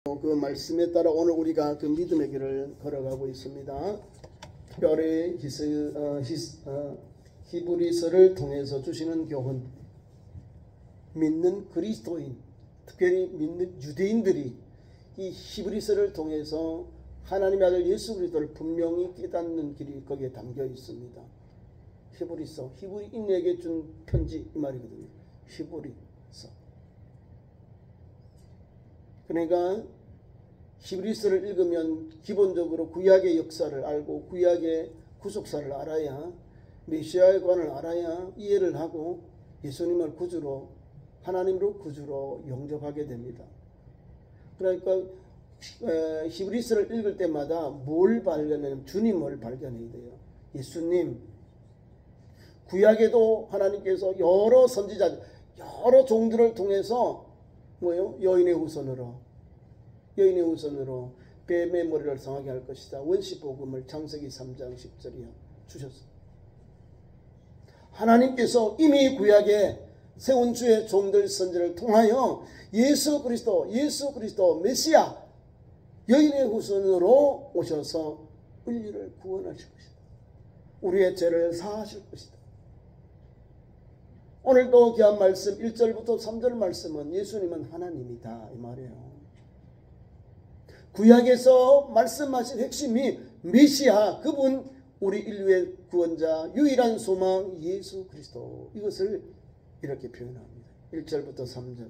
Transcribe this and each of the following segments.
그 말씀에 따라 오늘 우리가 그 믿음의 길을 걸어가고 있습니다. 특별히 히브리서를 통해서 주시는 교훈, 믿는 그리스도인, 특별히 믿는 유대인들이 이 히브리서를 통해서 하나님의 아들 예수 그리스도를 분명히 깨닫는 길이 거기에 담겨 있습니다. 히브리서, 히브리인에게 준 편지 이 말이거든요. 히브리서. 그러니까 히브리서를 읽으면 기본적으로 구약의 역사를 알고 구약의 구속사를 알아야, 메시아의 관을 알아야 이해를 하고 예수님을 구주로, 하나님으로 구주로 영접하게 됩니다. 그러니까 히브리서를 읽을 때마다 뭘 발견하냐면 주님을 발견해야 돼요. 예수님. 구약에도 하나님께서 여러 선지자, 여러 종들을 통해서 뭐요? 여인의 후손으로 뱀의 머리를 상하게 할 것이다. 원시복음을 창세기 3장 10절이야 주셨어요. 하나님께서 이미 구약에 세운 주의 종들 선지를 통하여 예수 그리스도 메시아 여인의 후손으로 오셔서 인류를 구원하실 것이다. 우리의 죄를 사하실 것이다. 오늘도 귀한 말씀 1절부터 3절 말씀은 예수님은 하나님이다 이 말이에요. 구약에서 말씀하신 핵심이 메시아, 그분 우리 인류의 구원자, 유일한 소망 예수 그리스도, 이것을 이렇게 표현합니다. 1절부터 3절.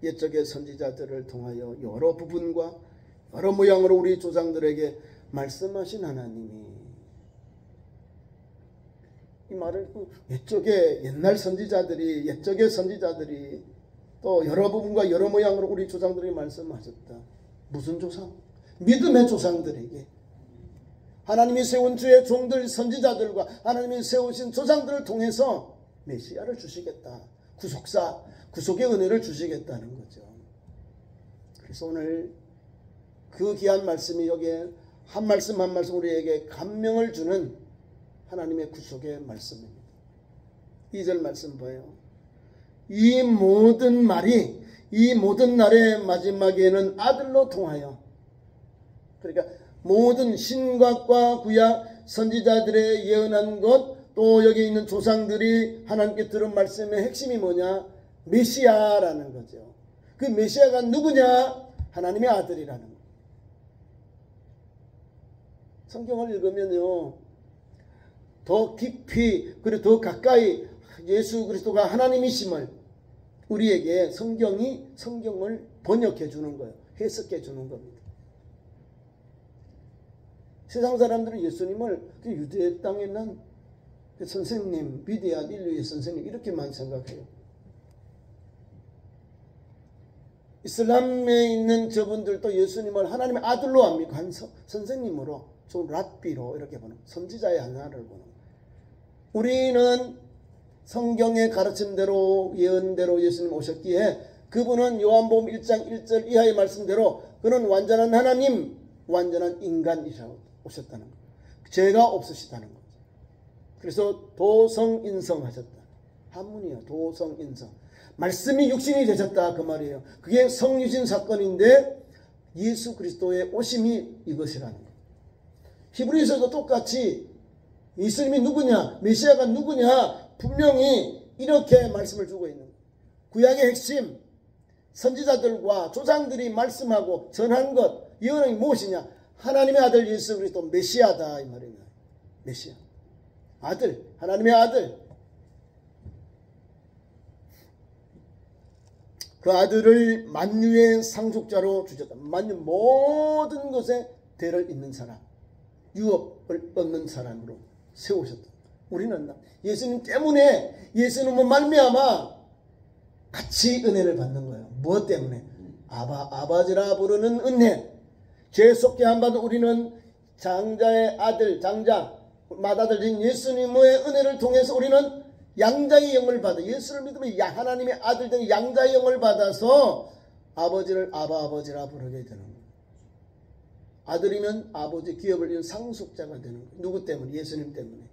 옛적의 선지자들을 통하여 여러 부분과 여러 모양으로 우리 조상들에게 말씀하신 하나님이, 이 말을 옛적의 옛날 선지자들이, 옛적의 선지자들이 또 여러 부분과 여러 모양으로 우리 조상들에게 말씀하셨다. 무슨 조상? 믿음의 조상들에게. 하나님이 세운 주의 종들 선지자들과 하나님이 세우신 조상들을 통해서 메시아를 주시겠다. 구속사, 구속의 은혜를 주시겠다는 거죠. 그래서 오늘 그 귀한 말씀이 여기에 한 말씀 한 말씀 우리에게 감명을 주는 하나님의 구속의 말씀입니다. 2절 말씀 봐요. 이 모든 말이 이 모든 날의 마지막에는 아들로 통하여, 그러니까 모든 신약과 구약 선지자들의 예언한 것, 또 여기 있는 조상들이 하나님께 들은 말씀의 핵심이 뭐냐? 메시아라는 거죠. 그 메시아가 누구냐? 하나님의 아들이라는 거. 성경을 읽으면요, 더 깊이 그리고 더 가까이 예수 그리스도가 하나님이심을 우리에게 성경을 번역해 주는 거예요. 해석해 주는 겁니다. 세상 사람들은 예수님을 유대 땅에 난 선생님, 위대한 인류의 선생님 이렇게만 생각해요. 이슬람에 있는 저분들도 예수님을 하나님의 아들로 합니까? 한 선생님으로, 좀 랍비로 이렇게 보는, 선지자의 하나를 보는. 우리는 성경의 가르침대로 예언대로 예수님 오셨기에 그분은 요한복음 1장 1절 이하의 말씀대로 그는 완전한 하나님, 완전한 인간이라고 오셨다는 거예요. 죄가 없으시다는 거죠. 그래서 도성인성하셨다. 한문이에요. 도성인성. 말씀이 육신이 되셨다 그 말이에요. 그게 성유신 사건인데 예수 그리스도의 오심이 이것이라는 거예요. 히브리서도 똑같이 예수님이 누구냐, 메시아가 누구냐 분명히 이렇게 말씀을 주고 있는 거예요. 구약의 핵심, 선지자들과 조상들이 말씀하고 전한 것, 예언이 무엇이냐? 하나님의 아들 예수 그리스도 메시아다 이 말입니다. 메시아, 아들, 하나님의 아들. 그 아들을 만유의 상속자로 주셨다. 만유, 모든 것에 대를 잇는 사람, 유업을 얻는 사람으로 세우셨다. 우리는 예수님 때문에, 예수님은 말미암아 같이 은혜를 받는 거예요. 무엇 때문에? 아버지라 부르는 은혜. 죄 속게 한 받은 우리는 장자의 아들, 장자, 맏아들인 예수님의 은혜를 통해서 우리는 양자의 영을 받아, 예수를 믿으면 하나님의 아들 된 양자의 영을 받아서 아버지를 아버지라 부르게 되는 거예요. 아들이면 아버지 기업을 이룬 상속자가 되는 거예요. 누구 때문에? 예수님 때문에.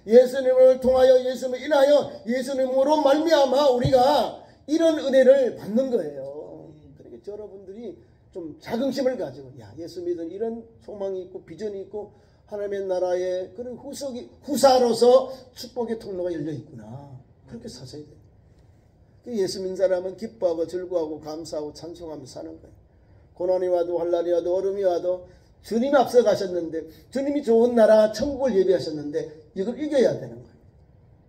예수님을 통하여, 예수님을 인하여, 예수님으로 말미암아 우리가 이런 은혜를 받는 거예요. 그러니까 여러분들이 우리 좀 자긍심을 가지고 야, 예수 믿은 이런 소망이 있고 비전이 있고 하나님의 나라의 그런 후사로서 축복의 통로가 열려 있구나. 그렇게 사셔야 돼요. 예수 믿는 사람은 기뻐하고 즐거워하고 감사하고 찬송하며 사는 거예요. 고난이 와도 환난이 와도 어려움이 와도 주님이 앞서 가셨는데 주님이 좋은 나라 천국을 예비하셨는데 이걸 이겨야 되는 거예요.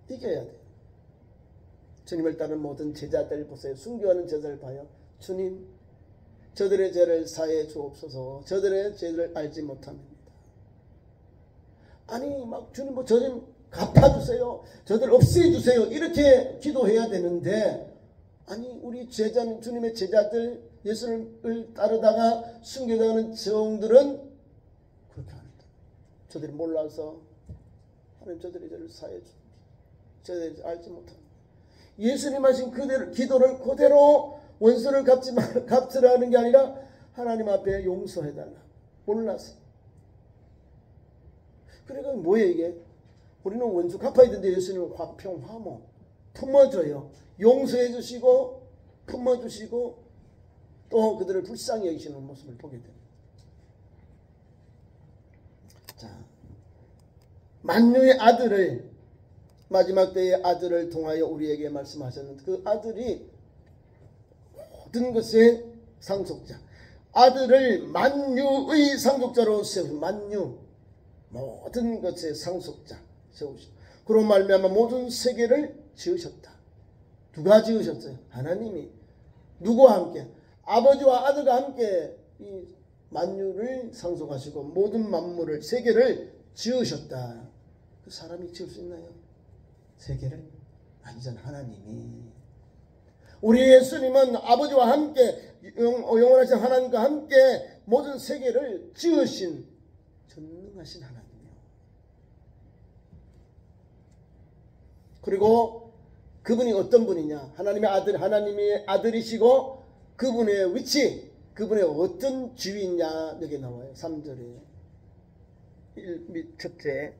이겨야 돼요. 주님을 따르는 모든 제자들 보세요. 순교하는 제자를 봐요. 주님, 저들의 죄를 사해 주옵소서. 저들의 죄를 알지 못합니다. 아니 막 주님 뭐 저들 갚아주세요. 저들 없애주세요. 이렇게 기도해야 되는데 아니 우리 제자는 주님의 제자들 예수를 따르다가 순교당하는 종들은 그렇게 안 한다. 저들이 몰라서 하나님 저들의 죄를 사해 주옵소서. 저들이 알지 못합니다. 예수님 하신 그대로 기도를 그대로 원수를 갚으라는 게 아니라 하나님 앞에 용서해달라. 몰라서. 그러니까 뭐예요 이게? 우리는 원수 갚아야 되는데 예수님은 화평, 화목 품어줘요. 용서해 주시고 품어주시고 또 그들을 불쌍히 여기시는 모습을 보게 됩니다. 자, 만유의 아들을 마지막 때의 아들을 통하여 우리에게 말씀하셨는데 그 아들이 모든 것의 상속자, 아들을 만유의 상속자로 세우신 만유 모든 것의 상속자 세우시고 그로 말미암아 모든 세계를 지으셨다. 누가 지으셨어요? 하나님이. 누구와 함께? 아버지와 아들과 함께 이 만유를 상속하시고 모든 만물을 세계를 지으셨다. 그 사람이 지을 수 있나요? 세계를? 아니잖아. 하나님이. 우리 예수님은 아버지와 함께 영원하신 하나님과 함께 모든 세계를 지으신 전능하신 하나님이요. 그리고 그분이 어떤 분이냐? 하나님의 아들이시고 그분의 위치, 그분의 어떤 지위냐 여기 나와요. 3절에. 첫째,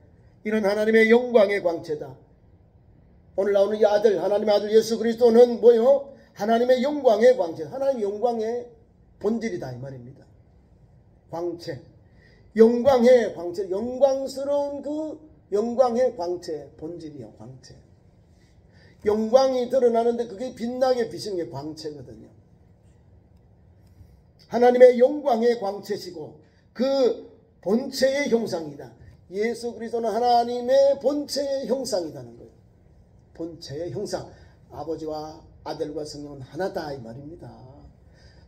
이는 하나님의 영광의 광채다. 오늘 나오는 이 아들, 하나님의 아들 예수 그리스도는 뭐요? 하나님의 영광의 광채, 하나님의 영광의 본질이다 이 말입니다. 광채, 영광의 광채, 영광스러운 그 영광의 광채, 본질이요. 광채. 영광이 드러나는데 그게 빛나게 비치는 게 광채거든요. 하나님의 영광의 광채시고 그 본체의 형상이다. 예수 그리스도는 하나님의 본체의 형상이라는 거예요. 본체의 형상. 아버지와 아들과 성령은 하나다 이 말입니다.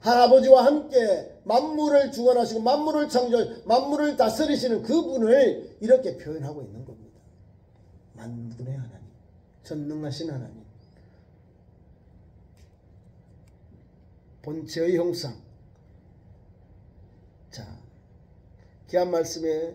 아버지와 함께 만물을 주관하시고 만물을 창조하시고 만물을 다스리시는 그분을 이렇게 표현하고 있는 겁니다. 만분의 하나님, 전능하신 하나님, 본체의 형상. 자, 귀한 말씀에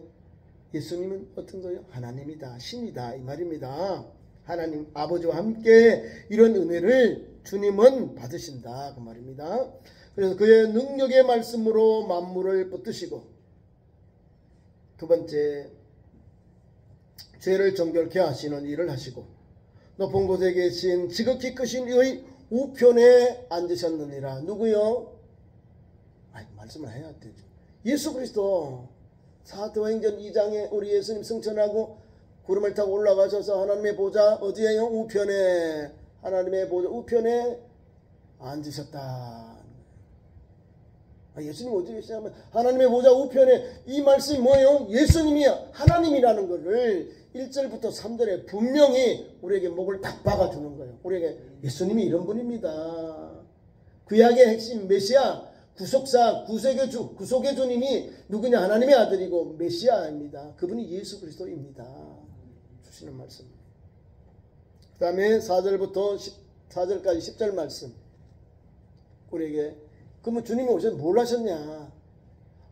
예수님은 어떤 거예요? 하나님이다, 신이다 이 말입니다. 하나님 아버지와 함께 이런 은혜를 주님은 받으신다 그 말입니다. 그래서 그의 능력의 말씀으로 만물을 붙드시고, 두 번째, 죄를 정결케 하시는 일을 하시고 높은 곳에 계신 지극히 크신 이의 우편에 앉으셨느니라. 누구요? 말씀을 해야 되죠. 예수 그리스도. 사도행전 2장에 우리 예수님 승천하고 구름을 타고 올라가셔서 하나님의 보좌 어디에요? 우편에. 하나님의 보좌 우편에 앉으셨다. 예수님 어디 계시냐면 하나님의 보좌 우편에. 이 말씀이 뭐예요? 예수님이 하나님이라는 것을 1절부터 3절에 분명히 우리에게 목을 딱 박아주는 거예요. 우리에게 예수님이 이런 분입니다. 구약의 핵심 메시아, 구속사, 구속의 주님이 누구냐? 하나님의 아들이고 메시아입니다. 그분이 예수 그리스도입니다. 주시는 말씀. 그 다음에 4절부터 4절까지 10절 말씀. 우리에게 그러면 주님이 오셔서 뭘 하셨냐?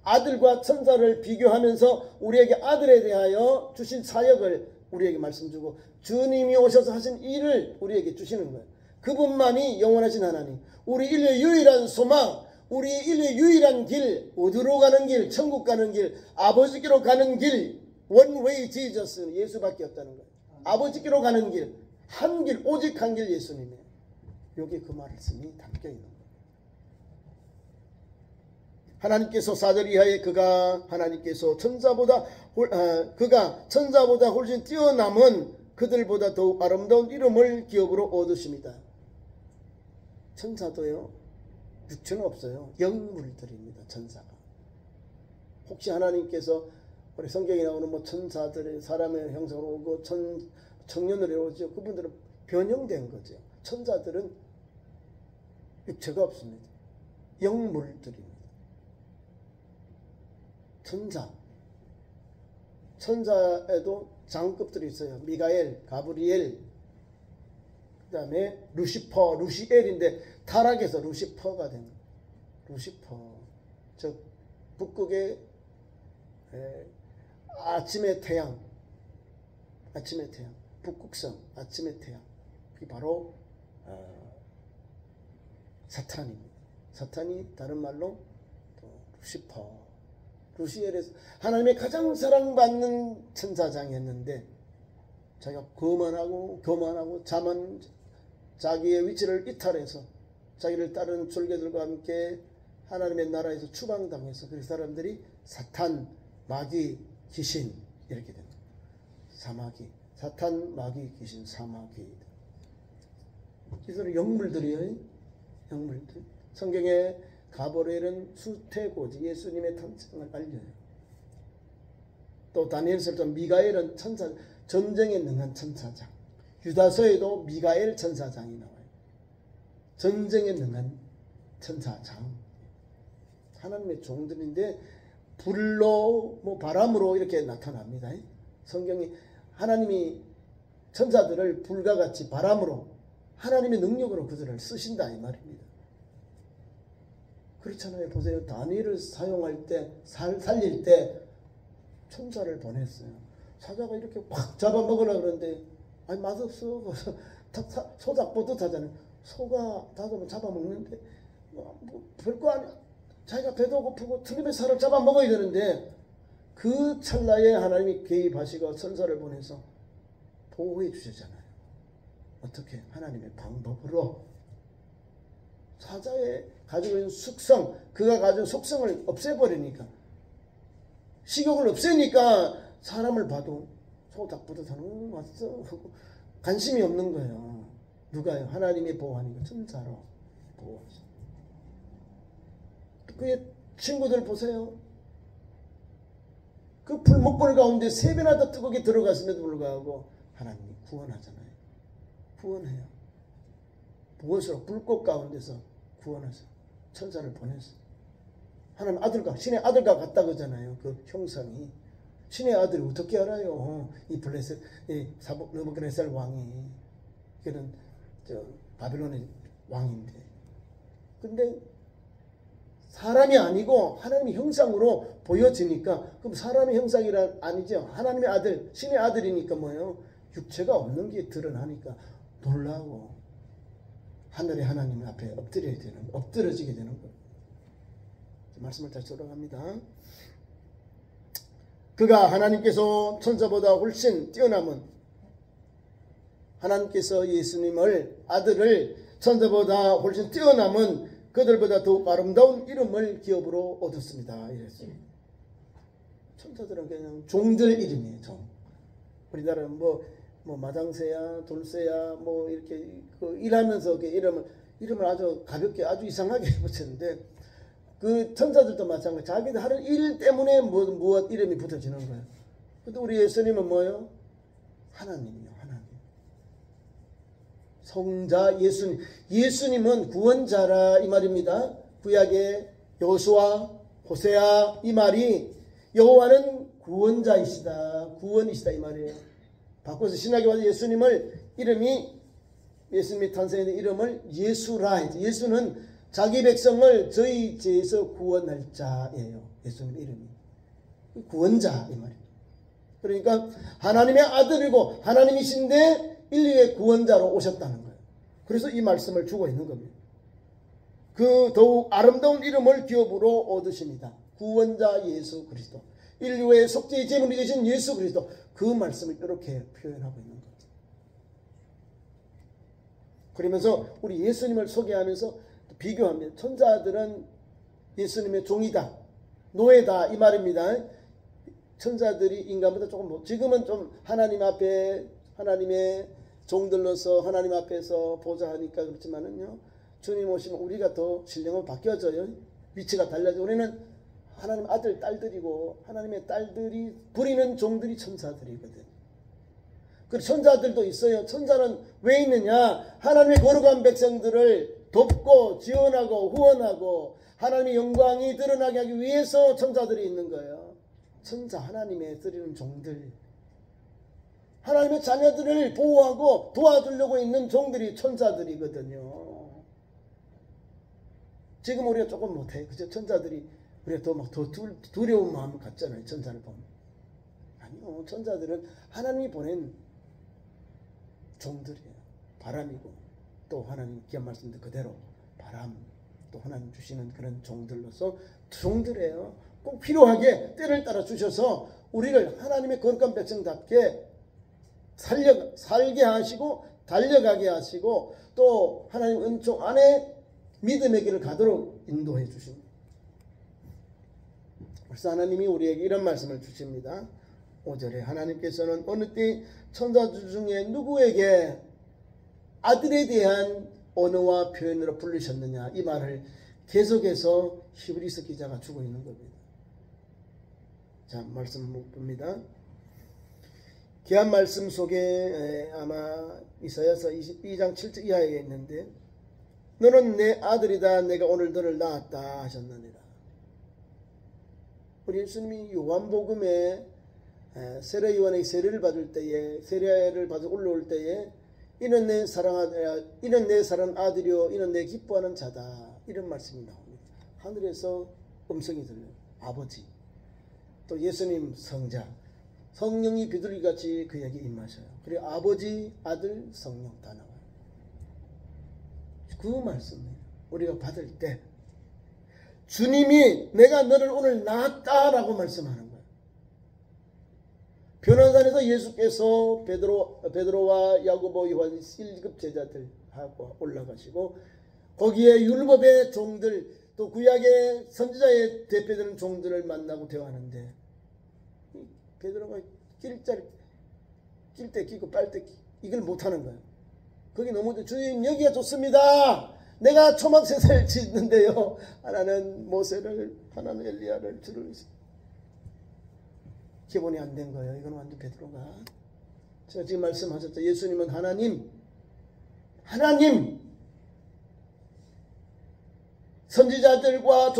아들과 천사를 비교하면서 우리에게 아들에 대하여 주신 사역을 우리에게 말씀 주고 주님이 오셔서 하신 일을 우리에게 주시는 거예요. 그분만이 영원하신 하나님, 우리 인류의 유일한 소망, 우리 인류의 유일한 길, 어디로 가는 길, 천국 가는 길, 아버지께로 가는 길, one way Jesus, 예수밖에 없다는 거예요. 아버지께로 가는 길, 한 길, 오직 한 길 예수님이에요. 여기 그 말씀이 담겨 있는 거예요. 하나님께서 4절 이하에 그가 천사보다 훨씬 뛰어남은 그들보다 더욱 아름다운 이름을 기업으로 얻으십니다. 천사도요, 육체는 없어요. 영물들입니다. 천사가. 혹시 하나님께서 우리 성경에 나오는 뭐 천사들의 사람의 형상으로 오고 청년으로 오죠. 그분들은 변형된 거죠. 천사들은 육체가 없습니다. 영물들입니다. 천사에도 장급들이 있어요. 미가엘, 가브리엘, 그 다음에 루시퍼, 루시엘인데 타락해서 루시퍼가 된 거예요. 루시퍼, 즉 북극의 아침의 태양, 북극성 아침의 태양, 그게 바로 사탄입니다. 사탄이 다른 말로 또 루시퍼, 루시엘에서 하나님의 가장 사랑받는 천사장이었는데 자기가 교만하고 자기의 위치를 이탈해서 자기를 따르는 졸개들과 함께 하나님의 나라에서 추방당해서 그 사람들이 사탄, 마귀, 귀신 이렇게 됩니다. 사마귀, 사탄, 마귀, 귀신, 사마귀. 이들은 영물들이에요. 영물들. 성경에 가브리엘은 수태고지, 예수님의 탄생을 알려요. 또 다니엘서부터 미가엘은 천사, 전쟁에 능한 천사장. 유다서에도 미가엘 천사장이 나와요. 전쟁에 능한 천사장. 하나님의 종들인데 불로 뭐 바람으로 이렇게 나타납니다. 성경이 하나님이 천사들을 불과 같이 바람으로 하나님의 능력으로 그들을 쓰신다 이 말입니다. 그렇잖아요. 보세요. 다니엘을 사용할 때 살릴 때 천사를 보냈어요. 사자가 이렇게 확 잡아먹으려고 그러는데 아니 맛없어. 소 잡보듯 하잖아요. 소가 잡아먹는데 뭐 별거 아니야. 자기가 배도 고프고 틀림에 살을 잡아먹어야 되는데 그 찰나에 하나님이 개입하시고 천사를 보내서 보호해 주셨잖아요. 어떻게? 하나님의 방법으로 사자의 가지고 있는 숙성, 그가 가진 속성을 없애버리니까, 식욕을 없애니까 사람을 봐도 소닭보듯 하는 왔어 하고 관심이 없는 거예요. 누가요? 하나님이 보호하니까 천사로 보호하죠. 그의 친구들 보세요. 그 불목불 가운데 3배나 더 뜨겁게 들어갔음에도 불구하고 하나님이 구원하잖아요. 구원해요. 무엇으로? 불꽃 가운데서 구원하세요. 천사를 보냈어요. 하나님 아들과 신의 아들과 같다 그러잖아요. 그 형상이. 신의 아들이 어떻게 알아요? 이 느부갓네살 왕이 그는 바빌론의 왕인데. 근데 사람이 아니고 하나님의 형상으로 보여지니까 그럼 사람의 형상이라 아니죠. 하나님의 아들, 신의 아들이니까 뭐예요? 육체가 없는 게 드러나니까 놀라고 하늘의 하나님 앞에 엎드러지게 되는 거예요. 말씀을 다시 돌아갑니다. 그가 하나님께서 천사보다 훨씬 뛰어남은, 하나님께서 예수님을 아들을 천사보다 훨씬 뛰어남은 그들보다 더욱 아름다운 이름을 기업으로 얻었습니다. 이랬어요. 천사들은 그냥 종들 이름이에요. 종. 우리나라는 뭐 마당새야, 돌새야, 뭐 이렇게 일하면서 이름을 아주 가볍게, 아주 이상하게 붙였는데, 그 천사들도 마찬가지. 자기들 하는 일 때문에 무엇 이름이 붙어지는 거예요. 근데 우리 예수님은 뭐예요? 하나님이요, 하나님. 성자 예수님. 예수님은 구원자라 이 말입니다. 구약의 여호수아, 호세아 이 말이 여호와는 구원자이시다, 구원이시다 이 말이에요. 바꿔서 신약에 와서 예수님이 탄생된 이름을 예수라 했죠. 예수는 자기 백성을 저희 죄에서 구원할 자예요. 예수님 이름이 구원자 이 말이에요. 그러니까 하나님의 아들이고 하나님이신데 인류의 구원자로 오셨다는 거예요. 그래서 이 말씀을 주고 있는 겁니다. 그 더욱 아름다운 이름을 기업으로 얻으십니다. 구원자 예수 그리스도, 인류의 속죄의 제물이 되신 예수 그리스도, 그 말씀을 이렇게 표현하고 있는 겁니다. 그러면서 우리 예수님을 소개하면서 비교하면 천사들은 예수님의 종이다, 노예다 이 말입니다. 천사들이 인간보다 조금 지금은 좀 하나님 앞에 하나님의 종들로서 하나님 앞에서 보좌하니까 그렇지만은요, 주님 오시면 우리가 더 신령으로 바뀌어져요. 위치가 달라져. 우리는 하나님 아들 딸들이고 하나님의 딸들이 부리는 종들이 천사들이거든. 그 천사들도 있어요. 천사는 왜 있느냐? 하나님의 거룩한 백성들을 돕고 지원하고 후원하고 하나님의 영광이 드러나게 하기 위해서 천사들이 있는 거예요. 천사, 하나님의 드리는 종들, 하나님의 자녀들을 보호하고 도와주려고 있는 종들이 천사들이거든요. 지금 우리가 조금 못해. 그죠? 천사들이 우리가 더 두려운 마음을 갖잖아요. 천사를 보면. 아니요. 천사들은 하나님이 보낸 종들이에요. 바람이고 또 하나님 귀한 말씀도 그대로 바람, 또 하나님 주시는 그런 종들로서 종들이에요. 꼭 필요하게 때를 따라 주셔서 우리를 하나님의 거룩한 백성답게 살게 하시고 달려가게 하시고 또 하나님 은총 안에 믿음의 길을 가도록 인도해 주십니다. 그래서 하나님이 우리에게 이런 말씀을 주십니다. 5절에 하나님께서는 어느 때 천사들 중에 누구에게 아들에 대한 언어와 표현으로 부르셨느냐, 이 말을 계속해서 히브리서 기자가 주고 있는 겁니다. 자, 말씀 봅니다. 귀한 말씀 속에 아마 이사야서 22장 7절 이하에 있는데, 너는 내 아들이다, 내가 오늘 너를 낳았다 하셨느니라. 우리 예수님이 요한복음에 세례 요한의 세례를 받을 때에, 세례를 받아 올라올 때에 이는 내 사랑하는 아들이요 이는 내 기뻐하는 자다, 이런 말씀이 나옵니다. 하늘에서 음성이 들려요. 아버지, 또 예수님 성자, 성령이 비둘기같이 그에게 임하셔요. 그리고 아버지, 아들, 성령 다 나와요. 그 말씀이에요. 우리가 받을 때 주님이 내가 너를 오늘 낳았다라고 말씀하는 거예요. 변화산에서 예수께서 베드로와 야고보, 요한 1급 제자들하고 올라가시고 거기에 율법의 종들, 또 구약의 선지자의 대표되는 종들을 만나고 대화하는데 베드로가 낄 때 끼고 빨 때 이걸 못하는 거예요. 거기 너무 주님 여기가 좋습니다. 내가 초막셋을 짓는데요, 하나는 모세를, 하나는 엘리야를 주를 기본이 안 된 거예요. 이건 완전 베드로가, 제가 지금 말씀하셨죠. 예수님은 하나님, 선지자들과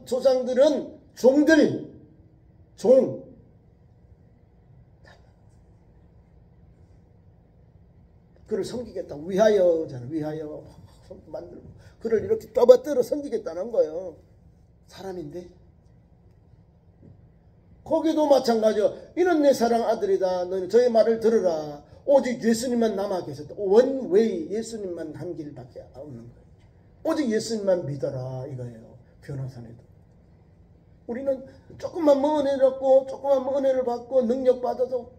조상들은 종들, 그를 섬기겠다, 위하여잖아. 위하여 만들고 그를 이렇게 떠받들어 섬기겠다는 거예요. 사람인데. 거기도 마찬가지요. 이는 내 사랑 아들이다, 너는 저의 말을 들으라. 오직 예수님만 남아 계셨다. 원웨이, 예수님만 한 길밖에 없는 거예요. 오직 예수님만 믿어라 이거예요. 변화산에도 우리는 조금만 은혜를 받고 능력 받아서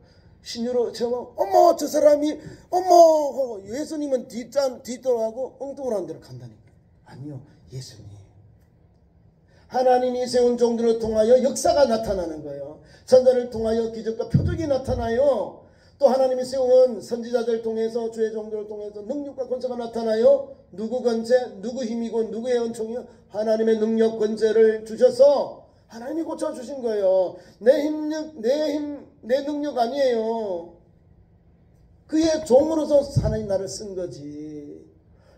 신유로 채워, 어머 저 사람이 어머 예수님은 뒷돌아가고 엉뚱한 데로 간다니까. 아니요, 예수님, 하나님이 세운 종들을 통하여 역사가 나타나는 거예요. 선자를 통하여 기적과 표적이 나타나요. 또 하나님이 세운 선지자들 통해서, 주의 종들을 통해서 능력과 권세가 나타나요. 누구 권세, 누구 힘이고 누구의 은총이요? 하나님의 능력 권세를 주셔서 하나님이 고쳐주신 거예요. 내 능력 아니에요. 그의 종으로서 하나님 나를 쓴 거지.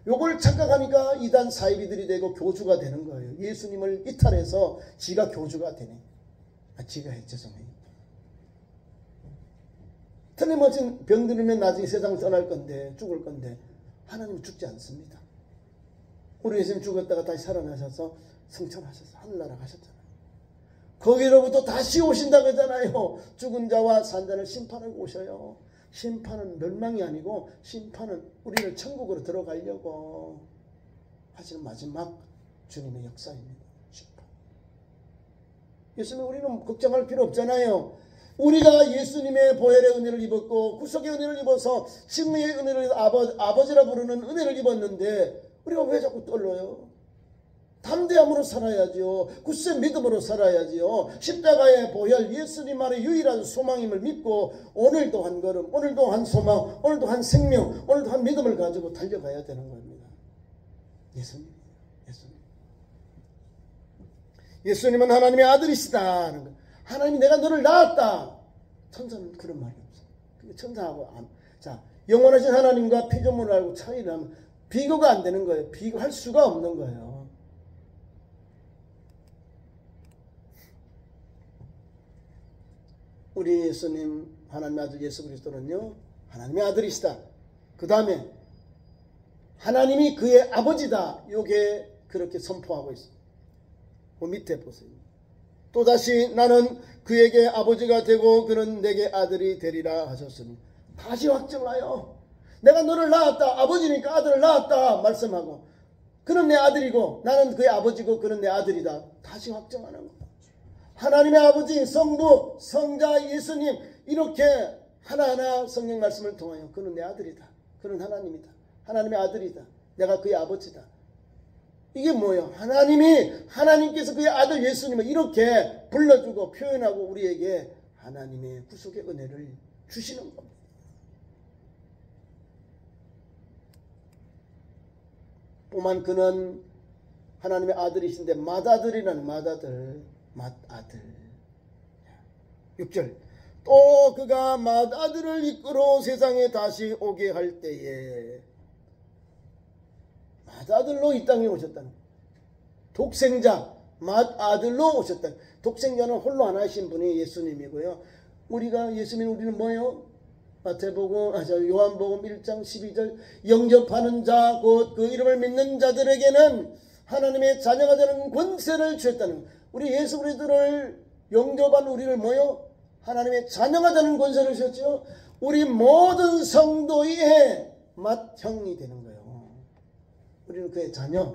요걸 착각하니까 이단 사이비들이 되고 교주가 되는 거예요. 예수님을 이탈해서 지가 교주가 되네. 지가 죄송해요. 틀림없이 병들면 나중에 세상을 떠날 건데, 죽을 건데, 하나님은 죽지 않습니다. 우리 예수님 죽었다가 다시 살아나셔서 승천하셔서 하늘나라 가셨잖아요. 거기로부터 다시 오신다 그러잖아요. 죽은 자와 산 자를 심판하고 오셔요. 심판은 멸망이 아니고, 심판은 우리를 천국으로 들어가려고 하시는 마지막 주님의 역사입니다. 심판. 예수님, 우리는 걱정할 필요 없잖아요. 우리가 예수님의 보혈의 은혜를 입었고 구속의 은혜를 입어서 승리의 은혜를 아버지라 부르는 은혜를 입었는데 우리가 왜 자꾸 떨려요? 담대함으로 살아야지요. 굳세 믿음으로 살아야지요. 십자가의 보혈 예수님만의 유일한 소망임을 믿고 오늘도 한 걸음, 오늘도 한 소망, 오늘도 한 생명, 오늘도 한 믿음을 가지고 달려가야 되는 겁니다. 예수님. 예수님은 하나님의 아들이시다 하는 거. 하나님이 내가 너를 낳았다. 천사는 그런 말이 없어요. 천사하고 자, 영원하신 하나님과 피조물을 알고 차이를 하면 비교가 안 되는 거예요. 비교할 수가 없는 거예요. 우리 예수님 하나님의 아들 예수 그리스도는요, 하나님의 아들이시다. 그 다음에 하나님이 그의 아버지다. 요게 그렇게 선포하고 있어요. 그 밑에 보세요. 또다시 나는 그에게 아버지가 되고 그는 내게 아들이 되리라 하셨으니 다시 확정하여 내가 너를 낳았다. 아버지니까 아들을 낳았다 말씀하고 그는 내 아들이고 나는 그의 아버지고 그는 내 아들이다. 다시 확정하는 거다. 하나님의 아버지, 성부, 성자, 예수님 이렇게 하나하나 성경 말씀을 통하여 그는 내 아들이다. 그는 하나님이다. 하나님의 아들이다. 내가 그의 아버지다. 이게 뭐예요? 하나님께서 그의 아들 예수님을 이렇게 불러주고 표현하고 우리에게 하나님의 구속의 은혜를 주시는 겁니다. 또한 그는 하나님의 아들이신데 맏아들이라는 맏아들 6절 또 그가 맏아들을 이끌어 세상에 다시 오게 할 때에 맏아들로 이 땅에 오셨다는 독생자 맏아들로 오셨다. 독생자는 홀로 하나이신 분이 예수님이고요. 우리가 예수님 우리는 뭐예요? 요한복음 1장 12절 영접하는 자 곧 그 이름을 믿는 자들에게는 하나님의 자녀가 되는 권세를 주셨다는 거예요. 우리 예수 그리스도를 영접한 우리를 뭐요? 하나님의 자녀가 되는 권세를 주셨죠. 우리 모든 성도의 맏형이 되는 거예요. 우리는 그의 자녀,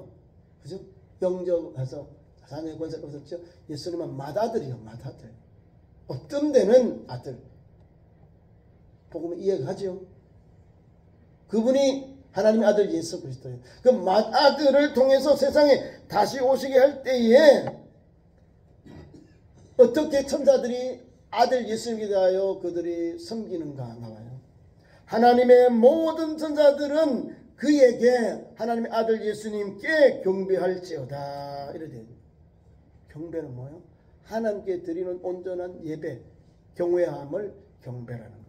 그죠? 영접해서 자녀의 권세를 얻었죠. 예수님은 맏아들이요, 맏아들. 어떤 데는 아들. 복음을 이해가죠. 그분이 하나님의 아들 예수 그리스도예요. 그 맏아들을 통해서 세상에 다시 오시게 할 때에 어떻게 천사들이 아들 예수님에 대하여 그들이 섬기는가 나와요. 하나님의 모든 천사들은 그에게 하나님의 아들 예수님께 경배할지어다. 이렇게 경배는 뭐예요? 하나님께 드리는 온전한 예배, 경외함을 경배라는 거.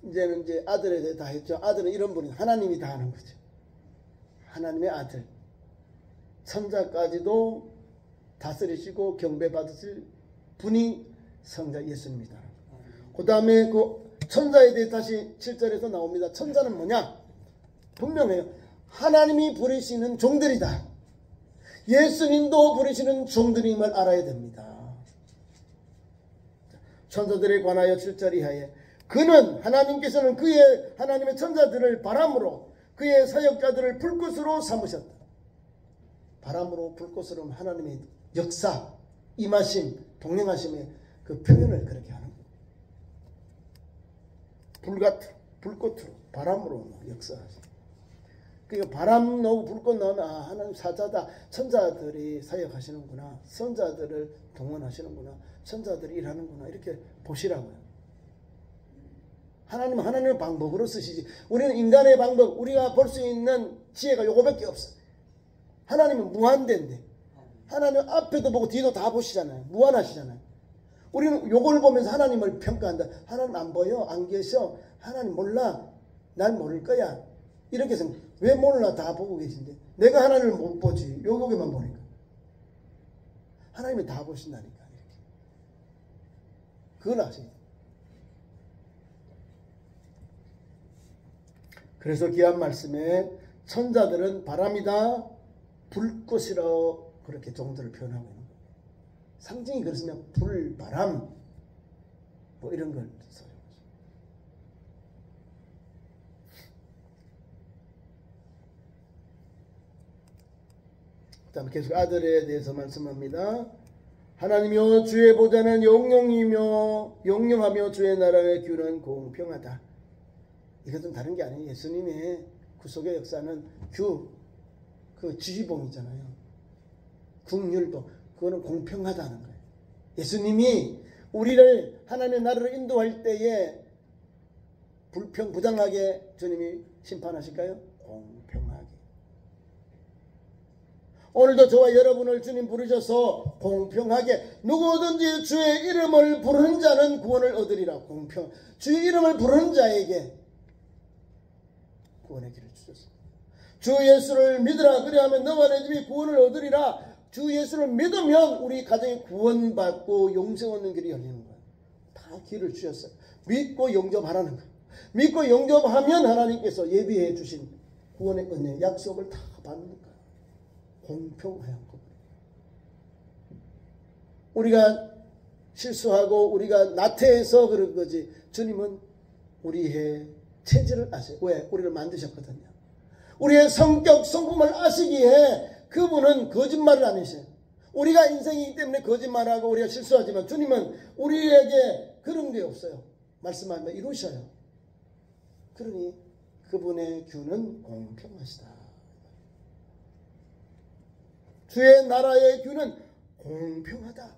이제는 이제 아들에 대해 다 했죠. 아들은 이런 분이 하나님이 다 하는 거죠. 하나님의 아들. 천사까지도 다스리시고 경배받으실 분이 성자 예수님이다. 그 다음에 그 천사에 대해 다시 7절에서 나옵니다. 천사는 뭐냐? 분명해요. 하나님이 부르시는 종들이다. 예수님도 부르시는 종들임을 알아야 됩니다. 천사들에 관하여 7절 이하에 그는 하나님께서는 그의 하나님의 천사들을 바람으로 그의 사역자들을 불꽃으로 삼으셨다. 바람으로 불꽃으로 하나님의 역사, 임하심, 동행하심의 그 표현을 그렇게 하는 거예요. 불같으로, 불꽃으로, 바람으로 역사하시죠. 그러니까 바람 나오고 불꽃 나오면 아 하나님 사자다. 천사들이 사역하시는구나. 선자들을 동원하시는구나. 천사들이 일하는구나. 이렇게 보시라고요. 하나님은 하나님의 방법으로 쓰시지. 우리는 인간의 방법, 우리가 볼 수 있는 지혜가 요거밖에 없어. 하나님은 무한대인데 하나님 앞에도 보고 뒤도 다 보시잖아요. 무한하시잖아요. 우리는 요걸 보면서 하나님을 평가한다. 하나님 안 보여? 안 계셔? 하나님 몰라? 날 모를 거야? 이렇게 해서 왜 몰라? 다 보고 계신데 내가 하나님을 못 보지. 요거만 보니까 하나님이 다 보신다니까. 이렇게. 그걸 아세요. 그래서 귀한 말씀에 천자들은 바람이다 불꽃이라 그렇게 종들을 표현하고 있는 거예요. 상징이 그렇으면 불, 바람 뭐 이런 걸 써요. 그 다음에 계속 아들에 대해서 말씀합니다. 하나님이여 주의 보좌는 영영하며 주의 나라의 규는 공평하다. 이것은 다른 게 아니에요. 예수님의 구속의 역사는 그 지휘봉이잖아요. 국률봉. 그거는 공평하다는 거예요. 예수님이 우리를 하나님의 나라로 인도할 때에 부당하게 주님이 심판하실까요? 공평하게. 오늘도 저와 여러분을 주님 부르셔서 공평하게 누구든지 주의 이름을 부르는 자는 구원을 얻으리라. 공평. 주의 이름을 부르는 자에게 구원의 길을 주셨습니다. 주 예수를 믿으라. 그리하면 너와 내 집이 구원을 얻으리라. 주 예수를 믿으면 우리 가정이 구원받고 영생 얻는 길이 열리는 거예요. 다 길을 주셨어요. 믿고 영접하라는 거예요. 믿고 영접하면 하나님께서 예비해 주신 구원의 은혜, 약속을 다 받는 거예요. 공평하여. 우리가 실수하고 우리가 나태해서 그런 거지. 주님은 우리의 체질을 아세요. 왜? 우리를 만드셨거든요. 우리의 성격, 성품을 아시기에 그분은 거짓말을 안 하셔요. 우리가 인생이기 때문에 거짓말하고 우리가 실수하지만 주님은 우리에게 그런 게 없어요. 말씀하면 이루셔요. 그러니 그분의 규는 공평하시다. 주의 나라의 규는 공평하다.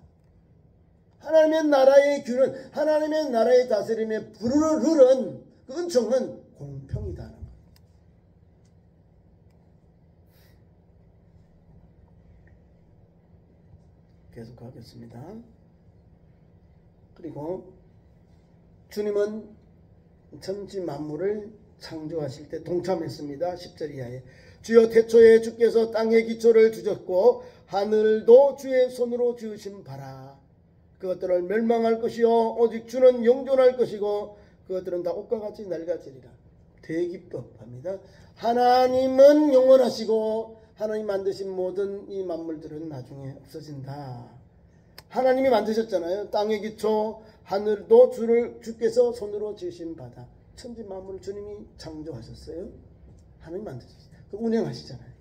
하나님의 나라의 규는, 하나님의 나라의 다스림의 룰은, 그 은총은 공평이다는 거예요. 계속하겠습니다. 그리고 주님은 천지 만물을 창조하실 때 동참했습니다. 10절 이하에 주여 태초에 주께서 땅의 기초를 주셨고 하늘도 주의 손으로 지으신 바라. 그것들을 멸망할 것이요 오직 주는 영존할 것이고 그것들은 다 옷과 같이 낡아지리라. 대기법합니다. 하나님은 영원하시고 하나님 만드신 모든 이 만물들은 나중에 없어진다. 하나님이 만드셨잖아요. 땅의 기초, 하늘도 주께서 손으로 지으신 바다. 천지 만물을 주님이 창조하셨어요. 하나님 만드셨어요. 운행하시잖아요.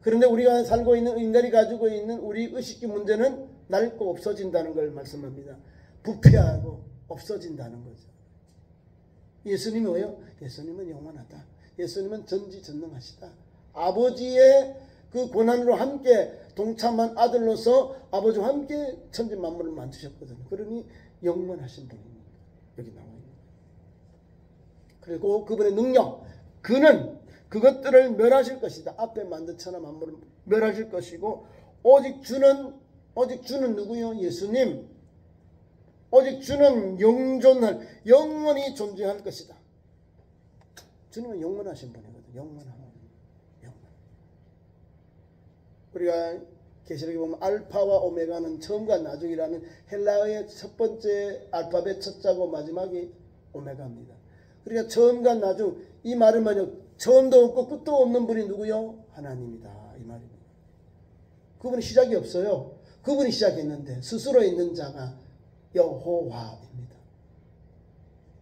그런데 우리가 살고 있는 인간이 가지고 있는 우리 의식기 문제는 낡고 없어진다는 걸 말씀합니다. 부패하고 없어진다는 거죠. 예수님이 뭐예요? 예수님은 영원하다. 예수님은 전지전능하시다. 아버지의 그 고난으로 함께 동참한 아들로서 아버지와 함께 천지 만물을 만드셨거든요. 그러니 영원하신 분입니다. 여기 나와 있는 거예요. 그리고 그분의 능력, 그는 그것들을 멸하실 것이다. 앞에 만든 천하 만물을 멸하실 것이고 오직 주는 누구요? 예수님. 오직 주는 영원히 존재할 것이다. 주님은 영원하신 분이거든요. 영원한. 우리가 계시록에 보면 알파와 오메가는 처음과 나중이라는 헬라어의 첫 번째 알파벳 첫자고 마지막이 오메가입니다. 그러니까 처음과 나중, 이 말은 뭐냐? 처음도 없고 끝도 없는 분이 누구요? 하나님이다. 이 말입니다. 그분이 시작이 없어요. 그분이 시작했는데 스스로 있는 자가 여호와입니다.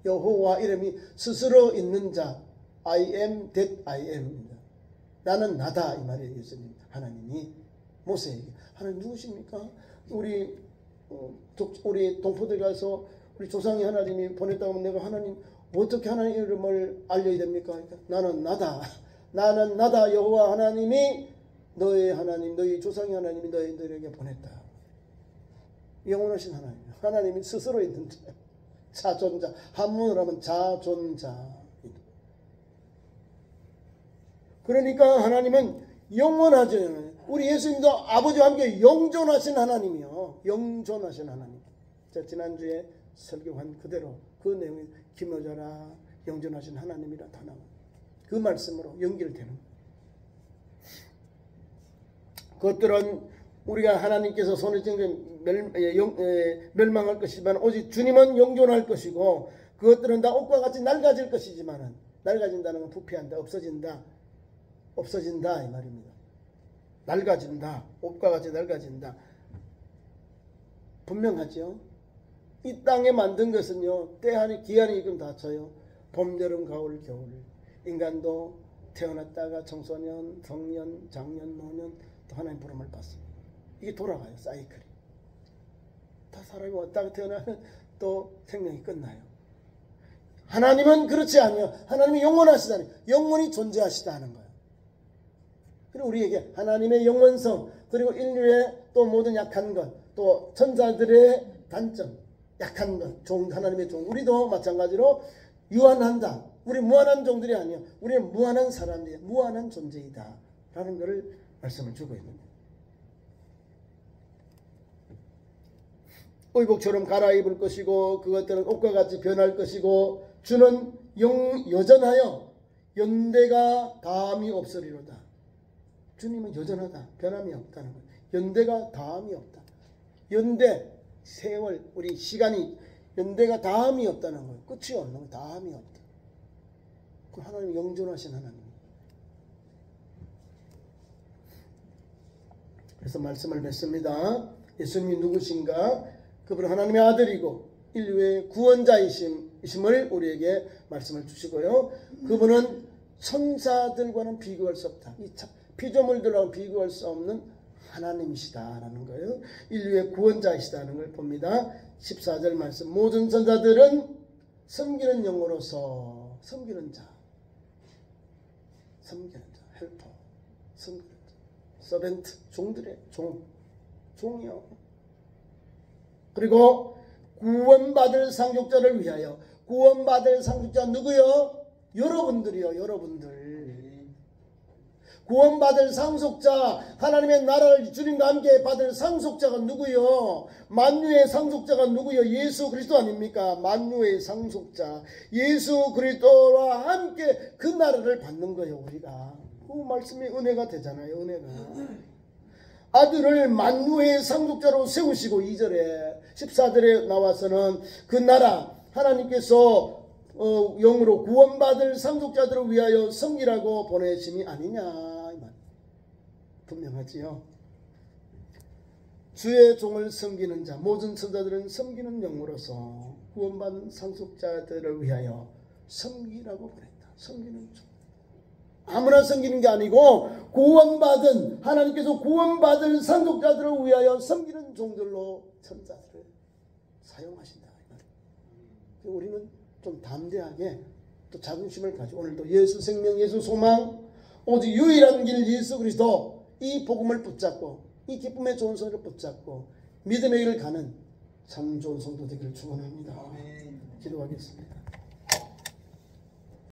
여호와 이름이 스스로 있는 자, I am that I am입니다. 나는 나다 이 말이에요. 예수님 하나님이 모세에게. 하나님 누구십니까? 우리 동포들 가서 우리 조상이 하나님이 보냈다고 하면 내가 하나님 어떻게 하나님 이름을 알려야 됩니까? 그러니까 나는 나다. 나는 나다. 여호와 하나님이 너의 하나님, 너희 조상의 하나님이 너희들에게 보냈다. 영원하신 하나님. 하나님이 스스로 있는 자. 자존자. 한문으로 하면 자존자. 그러니까 하나님은 영원하죠. 우리 예수님도 아버지와 함께 영존하신 하나님이요. 영존하신 하나님. 자, 지난주에 설교한 그대로 그 내용이 기묘자라 영존하신 하나님이라 다 나옵니다. 그 말씀으로 연결되는 그것들은 우리가 하나님께서 손에 쥔 멸망할 것이지만 오직 주님은 영존할 것이고 그것들은 다 옷과 같이 낡아질 것이지만 낡아진다는 건 부패한다, 없어진다 이 말입니다. 낡아진다, 옷과 같이 낡아진다. 분명하죠. 이 땅에 만든 것은요, 때한이 기한이 지금 닫혀요. 봄, 여름, 가을, 겨울. 인간도 태어났다가 청소년, 성년, 장년, 노년 또 하나님 부름을 받습니다. 이게 돌아가요. 사이클이. 다 사람이 왔다가 태어나면 또 생명이 끝나요. 하나님은 그렇지 아니요. 하나님이 영원하시다니, 영원히 존재하시다는 거예요. 그리고 우리에게 하나님의 영원성, 그리고 인류의 또 모든 약한 것, 또 천사들의 단점, 약한 것, 하나님의 종, 우리도 마찬가지로 유한한다. 우리 무한한 종들이 아니요. 우리는 무한한 사람들이야. 무한한 존재이다. 라는 것을 말씀을 주고 있는 거예요. 의복처럼 갈아입을 것이고 그것들은 옷과 같이 변할 것이고 주는 여전하여 연대가 다함이 없으리로다. 주님은 여전하다. 변함이 없다는 거예요. 연대가 다함이 없다. 연대, 세월, 우리 시간이 연대가 다함이 없다는 거예요. 끝이 없는 거예요. 다함이 없다. 그 하나님 영존하신 하나님. 그래서 말씀을 맺습니다. 예수님이 누구신가? 그분은 하나님의 아들이고 인류의 구원자이심을 우리에게 말씀을 주시고요. 그분은 천사들과는 비교할 수 없다. 이 피조물들하고 비교할 수 없는 하나님이시다라는 거예요. 인류의 구원자이시다는 걸 봅니다. 14절 말씀. 모든 천사들은 섬기는 영으로서 섬기는 자, 헬퍼, 섬기는 자, 서벤트, 종들의 종이요. 그리고 구원받을 상속자를 위하여, 구원받을 상속자 누구요? 여러분들이요. 여러분들. 구원받을 상속자, 하나님의 나라를 주님과 함께 받을 상속자가 누구요? 만유의 상속자가 누구요? 예수 그리스도 아닙니까? 만유의 상속자, 예수 그리스도와 함께 그 나라를 받는 거예요. 우리가 그 말씀이 은혜가 되잖아요. 은혜가 아들을 만유의 상속자로 세우시고 2절에 14절에 나와서는 그 나라 하나님께서 영으로 구원받을 상속자들을 위하여 섬기라고 보내심이 아니냐. 분명하지요. 주의 종을 섬기는 자, 모든 천사들은 섬기는 영으로서 구원받은 상속자들을 위하여 섬기라고 보냈다. 섬기는 종. 아무나 섬기는 게 아니고 구원받은, 하나님께서 구원받은 상속자들을 위하여 섬기는 종들로 천사들을 사용하신다. 우리는 좀 담대하게 또 자존심을 가지고 오늘도 예수 생명, 예수 소망, 오직 유일한 길 예수 그리스도, 이 복음을 붙잡고 이 기쁨의 좋은 소리를 붙잡고 믿음의 길을 가는 참 좋은 성도 되기를 축원합니다. 기도하겠습니다.